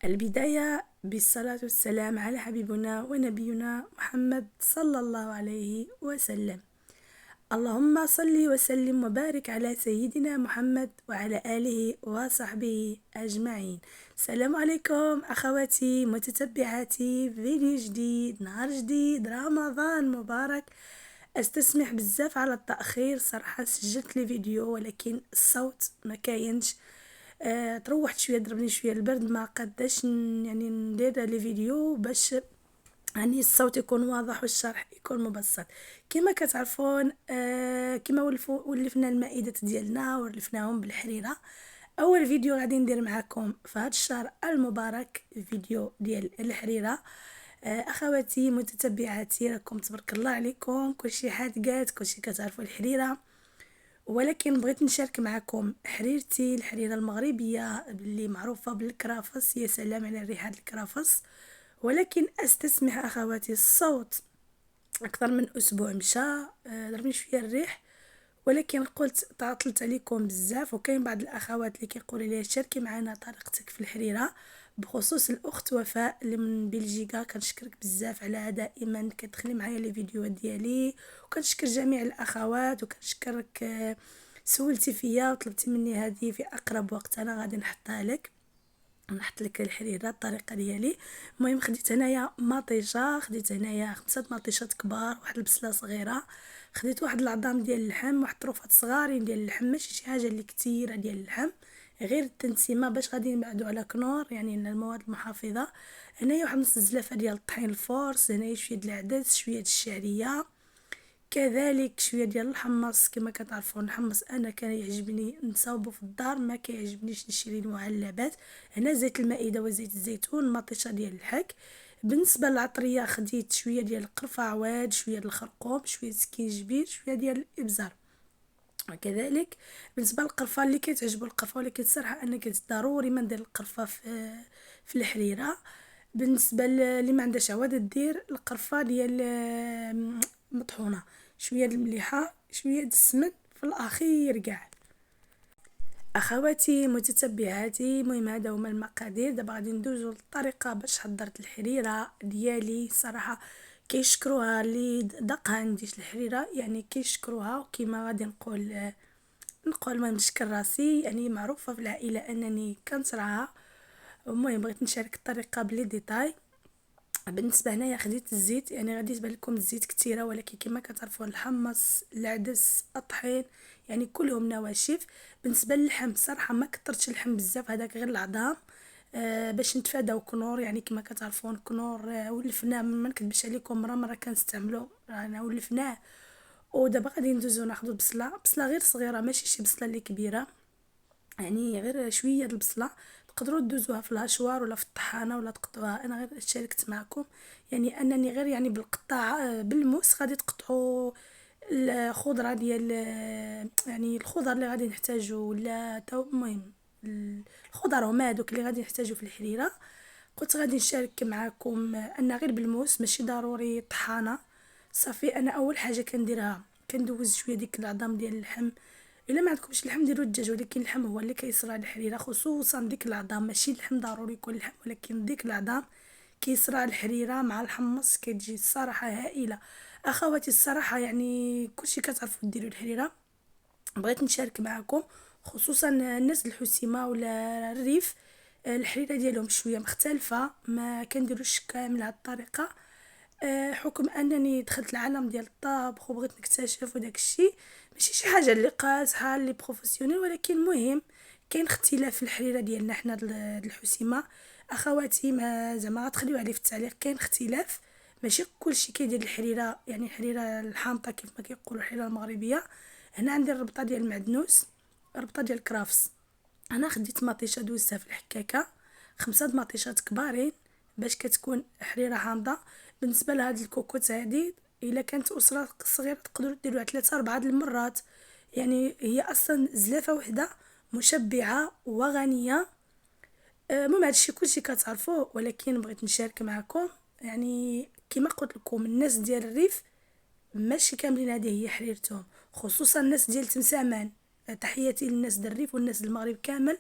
البداية بالصلاة والسلام على حبيبنا ونبينا محمد صلى الله عليه وسلم. اللهم صل وسلم وبارك على سيدنا محمد وعلى آله وصحبه أجمعين. السلام عليكم أخواتي متتبعاتي، فيديو جديد، نهار جديد، رمضان مبارك. استسمح بزاف على التأخير، صراحة سجلت لي فيديو ولكن الصوت ما كاينش. تروحت شويه، ضربني شويه البرد، ما قداش يعني ندير لي فيديو باش يعني الصوت يكون واضح والشرح يكون مبسط. كما كتعرفون كما ولفنا المائدة ديالنا ولفناهم بالحريرة. اول فيديو غادي ندير معكم في هذا الشهر المبارك فيديو ديال الحريرة. اخواتي متتبعاتي، راكم تبارك الله عليكم، كلشي حادقات، كلشي كتعرفوا الحريرة. ولكن بغيت نشارك معكم حريرتي، الحريرة المغربية اللي معروفة بالكرافس. يا سلام على ريحة الكرافس. ولكن استسمح اخواتي، الصوت اكثر من اسبوع مشى، ضربني شويه الريح. ولكن قلت تعطلت عليكم بزاف، وكاين بعض الاخوات اللي كيقولوا لي شاركي معنا طريقتك في الحريره، بخصوص الاخت وفاء اللي من بلجيكا. كنشكرك بزاف على دائما كتدخلي معايا لي فيديوهات ديالي، وكنشكر جميع الاخوات، وكنشكرك سولتي فيا وطلبتي مني هذه في اقرب وقت، انا غادي نحطها لك، نحط لك الحريره الطريقه ديالي. المهم خديت هنايا مطيشه، خديت هنايا 5 مطيشات كبار، واحد البصله صغيره، خديت واحد العظام ديال اللحم، واحد طروفات صغارين ديال اللحم، ماشي شي حاجه اللي كثيره ديال اللحم، غير التنسيمه باش غادي نبعدو على كنور، يعني المواد المحافظه. هنايا واحد نص الزلافه ديال الطحين الفورس، هنايا شويه د العدس، شويه د الشعريه، كذلك شويه ديال الحمص. كما كتعرفون الحمص انا كان يعجبني نصاوبه في الدار، ما كيعجبنيش نشري المعلبات. هنا زيت المائده وزيت الزيتون، مطيشه ديال الحك. بالنسبه للعطريه خديت شويه ديال القرفه عواد، شويه ديال الخرقوم، شويه سكينجبير، شويه ديال الابزار. وكذلك بالنسبه للقرفه اللي كتعجبو القرفه، ولكن الصراحه انا كنت ضروري ما ندير القرفه في الحريره. بالنسبه اللي ما عندهاش عواد دير القرفه ديال مطحونه، شويه د المليحه، شويه د السمن في الاخير كاع. اخواتي متتبعاتي، المهم هذا هما المقادير. دابا غادي ندوزو للطريقه باش حضرت الحريره ديالي. صراحه كيشكروها اللي دقها عندي الحريره، يعني كيشكروها، وكما غادي نقول ما نشكر راسي، يعني معروفه في العائله انني كنصراها. المهم بغيت نشارك الطريقه بلي ديتاي. بالنسبه هنايا خديت الزيت، يعني غادي تبان لكم الزيت كثيره، ولكن كما كتعرفون الحمص، العدس، الطحين، يعني كلهم نواشف. بالنسبه للحم صراحه ما كثرتش اللحم بزاف، هذاك غير العظام، باش نتفاداو كنور. يعني كما كتعرفون كنور ولفناه، ما نكذبش عليكم، مره كنستعملو انا ولفناه. ودابا غادي ندوزو ناخذ بصله غير صغيره، ماشي شي بصله اللي كبيره، يعني غير شويه د البصله. تقدروا تدوزوها في الهشوار ولا في الطحانه ولا تقطعوها، انا غير شاركت معكم يعني انني غير يعني بالقطاع بالموس غادي تقطعوا الخضره ديال يعني الخضر اللي غادي نحتاجو، ولا المهم الخضر هما هذوك اللي غادي نحتاجو في الحريره. قلت غادي نشارك معكم ان غير بالموس، ماشي ضروري طحانه. صافي انا اول حاجه كنديرها كندوز شويه ديك العظام ديال اللحم. الا ما عندكمش اللحم ديروا الدجاج، ولكن اللحم هو اللي كيصرى الحريره، خصوصا ديك العظام، ماشي اللحم ضروري يكون اللحم، ولكن ديك العظام كيصرى الحريره مع الحمص، كتجي الصراحه هائله. اخواتي الصراحه يعني كلشي كتعرفوا ديروا الحريره. بغيت نشارك معكم خصوصا الناس الحسيمه ولا الريف، الحريره ديالهم شويه مختلفه، ما كنديروش كامل هاد الطريقه. حكم انني دخلت العالم ديال الطبخ وبغيت نكتشف وداك الشيء، ماشي شي حاجه اللي قاصحه اللي بروفيسيونيل، ولكن مهم كاين اختلاف في الحريره ديالنا حنا الحسيمه. اخواتي ما زعما غتخليو عليه في التعليق، كاين اختلاف، ماشي كلشي كيدير الحريره، يعني الحريره الحامضه كيف ما كيقولوا الحريره المغربيه. هنا عندي الربطه ديال المعدنوس، الربطه ديال الكرافس. انا خديت مطيشه دوزتها في الحكاكه، 5 مطيشات كبارين باش كتكون حريره حامضه. بالنسبه لهاد الكوكوت هادي، الا كانت اسره صغيره تقدروا ديروها 3 4 د المرات، يعني هي اصلا زلافه وحده مشبعه وغنيه. المهم هادشي كلشي كتعرفوه، ولكن بغيت نشارك معكم. يعني كما قلت لكم الناس ديال الريف ماشي كاملين هذه هي حريرتهم، خصوصا الناس ديال تمسامان. تحياتي للناس ديال الريف والناس ديال المغرب كامل،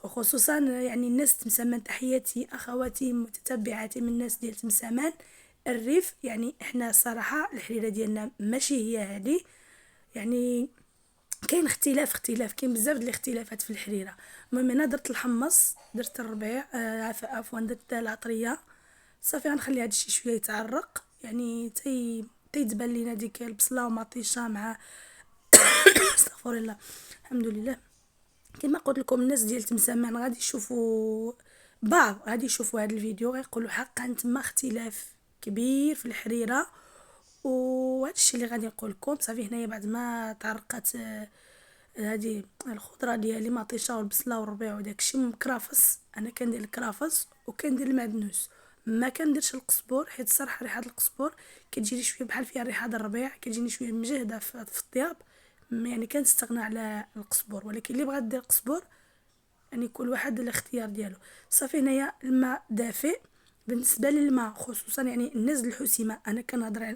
وخصوصا يعني الناس تمسمان، تحياتي اخواتي متتبعاتي من الناس ديال تمسمان الريف. يعني احنا صراحه الحريره ديالنا ماشي هي هذه. يعني كاين اختلاف، كاين بزاف د الاختلافات في الحريره. المهم انا درت الحمص، درت الربيع، عفوا درت العطريه. صافي غنخلي هذا الشيء شويه يتعرق، يعني تيتبان لينا ديك البصله ومطيشه مع استغفر الله. الحمد لله. كما قلت لكم الناس ديال تمسمان غادي يشوفوا بعض، غادي يشوفوا هذا الفيديو غيقولوا حقا تما اختلاف كبير في الحريره. وهذا الشيء اللي غادي نقول لكم. صافي هنايا بعد ما تعرقت هذه الخضره ديالي مطيشه والبصله والربيع وداكشي مكرافس. انا كندير الكرافس وكندير المعدنوس، ما كنديرش القزبور حيت الصراحه ريحه القزبور كتجيني شويه بحال فيها ريحه د الربيع، كتجيني شويه مجهده في الطياب. يعني كنستغنى على القزبور، ولكن اللي بغات دير القزبور يعني كل واحد الاختيار ديالو. صافي هنايا الماء دافئ. بالنسبه للماء خصوصا يعني الناس د الحسيمه، انا كنهضر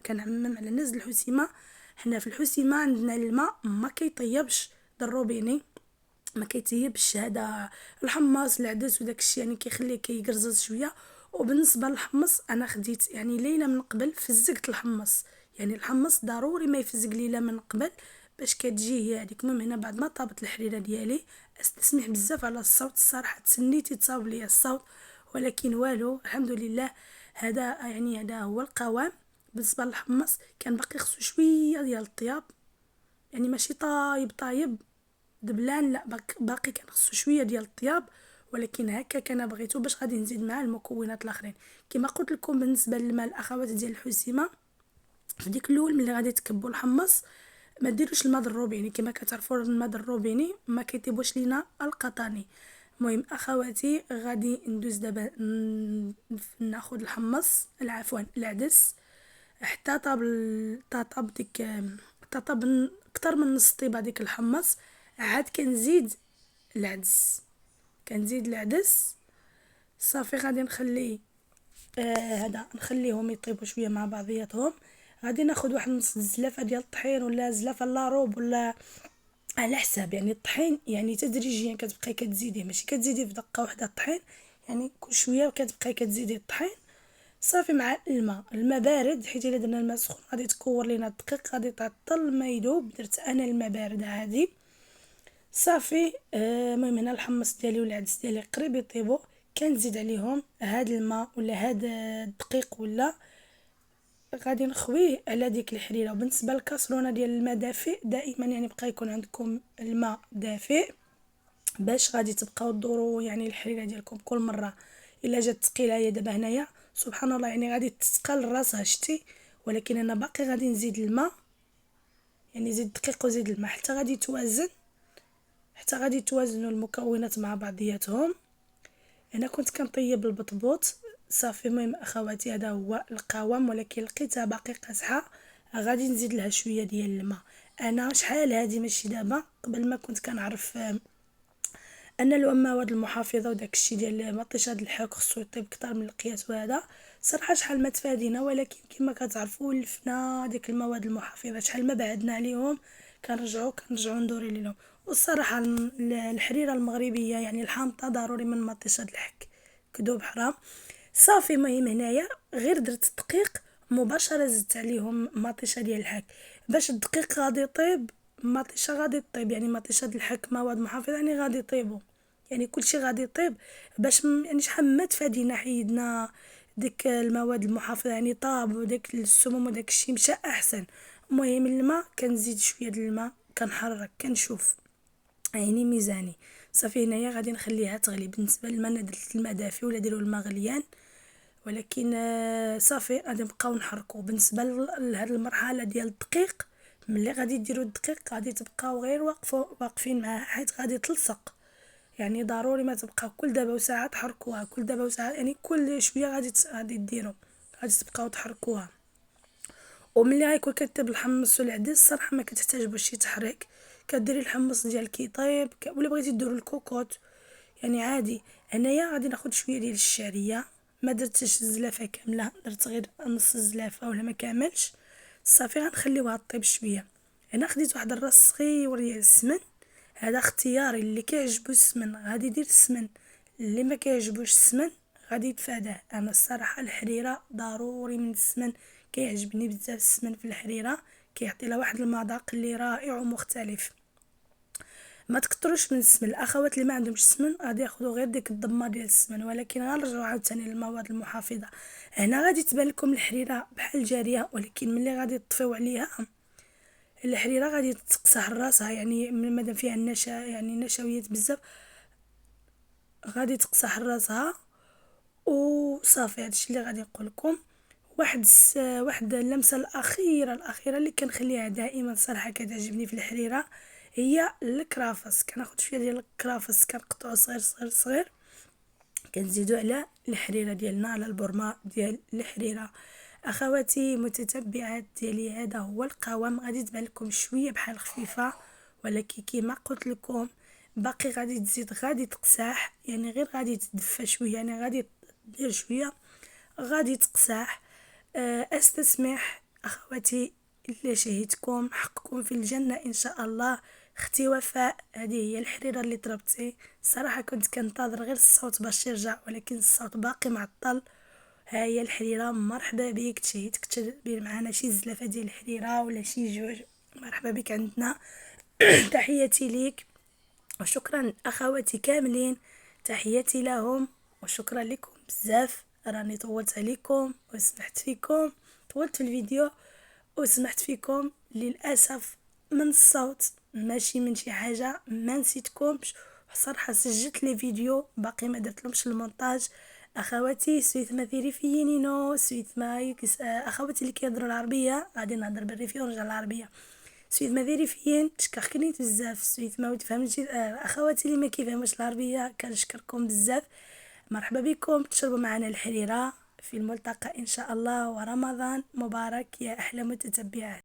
كنعمم على الناس د الحسيمه. حنا في الحسيمه عندنا الماء ما كيطيبش الروبيني، ما كيطيبش هذا الحمص العدس وداك الشيء، يعني كيخليه كيقرزز شويه. وبالنسبه للحمص انا خديت يعني ليله من قبل فزقت الحمص. يعني الحمص ضروري ما يفزق ليله من قبل باش كتجي هي هذيك. المهم هنا بعد ما طابت الحريره ديالي، استسمح بزاف على الصوت الصراحه، تسنيت يتصاوب ليا الصوت ولكن والو الحمد لله. هذا يعني هذا هو القوام. بالنسبه للحمص كان باقي خصو شويه ديال الطياب، يعني ماشي طايب دبلان، لا باقي كان خصو شويه ديال الطياب، ولكن هكا كان بغيتو باش غادي نزيد مع المكونات الاخرين. كما قلت لكم بالنسبه للماء الاخوات ديال الحسيمه، في ديك الاول ملي غادي تكبوا الحمص ما ديروش الماء الروبيني. كما كتعرفوا الماء الروبيني ما كيطيبوش لينا القطاني. المهم اخواتي غادي ندوز دابا ناخذ الحمص عفوا العدس حتى طاب ديك طاب اكثر من نص طيبه ديك الحمص. عاد كنزيد العدس، صافي غادي نخلي هذا نخليهم يطيبوا شويه مع بعضياتهم. غادي ناخذ واحد نص زلافه ديال الطحين ولا زلافه لاروب ولا على حساب. يعني الطحين يعني تدريجيا كتبقاي كتزيديه، ماشي كتزيدي في دقه واحده الطحين، يعني كل شويه كتبقاي كتزيدي الطحين. صافي مع الماء بارد، حيت الا درنا الماء سخون غادي تكور لينا الدقيق، غادي تعطل ما يذوب. درت انا الماء بارد عادي. صافي المهم هنا الحمص ديالي والعدس ديالي قريب يطيبوا، كنزيد عليهم هاد الماء ولا هاد الدقيق ولا غادي نخويه على ديك الحريره. وبالنسبه للكاسرونه ديال الماء دافئ دائما يعني بقى يكون عندكم الماء دافئ باش غادي تبقاو تدوروا يعني الحريره ديالكم كل مره الا جات ثقيله. هي دابا هنايا سبحان الله يعني غادي تثقل راسها شتي، ولكن انا باقي غادي نزيد الماء، يعني زيد الدقيق وزيد الماء حتى غادي توازنوا المكونات مع بعضياتهم. انا كنت كنطيب البطبوط. صافي المهم اخواتي هذا هو القوام، ولكن لقيتها باقي قاصحه، غادي نزيد لها شويه ديال الماء. انا شحال هذه ماشي دابا، قبل ما كنت كنعرف ان المواد المحافظه وداك الشيء ديال مطيشه د الحك خصو يطيب اكثر من القياس. وهذا صراحه شحال ما تفادينا، ولكن كما كتعرفوا لفنا ديك المواد المحافظه شحال ما بعدنا عليهم كنرجعوا ندوري لهم. والصراحه الحريره المغربيه يعني الحامضه ضروري من مطيشه د الحك، كذوب حرام. صافي المهم هنايا غير درت الدقيق مباشره زدت عليهم مطيشه ديال الحك باش الدقيق غادي يطيب، مطيشه غادي طيب، يعني مطيشه د الحك مواد محافظه يعني غادي يطيبوا، يعني كلشي غادي يطيب باش يعني شحال ما تفادينا حيدنا ديك المواد المحافظه يعني طاب وداك السموم وداك الشيء مشى احسن. المهم الماء كنزيد شويه د الماء كنحرك كنشوف يعني ميزاني. صافي هنايا غادي نخليها تغلي. بالنسبه للماء انا درت الماء دافي ولا ديروا الماء غليان، ولكن صافي غادي نبقاو نحركو. بالنسبه لهاد المرحله ديال الدقيق، ملي غادي ديروا الدقيق غادي تبقاو غير واقفين معاه حيت غادي تلصق. يعني ضروري ما تبقاو كل دابا وساعه تحركوها، كل دابا وساعه يعني كل شويه غادي ديروا، غادي تبقاو تحركوها. وملي غيكون كطيب الحمص والعدس صراحه ما كتحتاج باش شي تحريك، كديري الحمص ديالك كيطيب ولا بغيتي ديروا الكوكوط يعني عادي. هنايا غادي ناخذ شويه ديال الشعريه، ما درتش الزلافه كامله، درت غير نص الزلافه ولا ما كاملش. صافي غنخليوها طيب شويه. هنا خديت واحد الراس صغيور ديال السمن، هذا اختياري. اللي كيعجبو السمن غادي يدير السمن، اللي ما كيعجبوش السمن غادي يتفاداه. انا الصراحه الحريره ضروري من السمن، كيعجبني بزاف السمن في الحريره، كيعطي لها واحد المذاق اللي رائع ومختلف. ما تكتروش من السمن. الاخوات اللي ما عندهمش السمن غادي ياخذوا غير ديك الضمه ديال السمن، ولكن غنرجعوا عاوتاني للمواد المحافظه. هنا غادي تبان لكم الحريره بحال جاريه، ولكن ملي غادي تطفيو عليها الحريره غادي تقصح راسها، يعني مادام فيها النشا يعني نشويات بزاف غادي تقصح راسها وصافي. هادشي اللي غادي نقول لكم. واحد اللمسه الاخيره اللي كنخليها دائما صراحه كتعجبني في الحريره هي الكرافس. كناخذ شويه ديال الكرافس كنقطعو صغير صغير صغير، كنزيدو على الحريره ديالنا، على البرمه ديال الحريره. اخواتي متتبعات ديالي، هذا هو القوام. غادي تبان لكم شويه بحال خفيفه، ولكن كما قلت لكم باقي غادي تزيد، غادي تقساح، يعني غير غادي تدفى شويه، يعني غادي دير شويه غادي تقساح. استسمح اخواتي، الا شهيتكم حقكم في الجنه ان شاء الله. اختي وفاء، هذه هي الحريره اللي طلبتي. صراحه كنت كنتظر غير الصوت باش يرجع، ولكن الصوت باقي معطل. ها هي الحريره، مرحبا بك. تشهيتك تدير معنا شي زلافه ديال الحريره ولا شي جوج، مرحبا بك عندنا. تحياتي ليك وشكرا اخواتي كاملين، تحياتي لهم وشكرا لكم بزاف. راني طولت عليكم وسمحت فيكم، طولت في الفيديو وسمحت فيكم للاسف من الصوت، ماشي من شي حاجه. ما نسيتكمش صراحه، سجلت لي فيديو باقي ما درتلهمش المونتاج. اخواتي سويت ما ثيري فينينو سويت ما اخواتي اللي كيهضروا العربيه غادي نهضر بالريفي ونرجع للعربيه. سويت ما ذيري فين تشكركني بزاف، سويت ما تفهمش. اخواتي اللي ما كيفهموش العربيه كنشكركم بزاف. مرحبا بكم تشربوا معنا الحريره في الملتقى ان شاء الله، ورمضان مبارك يا احلى متتبعات.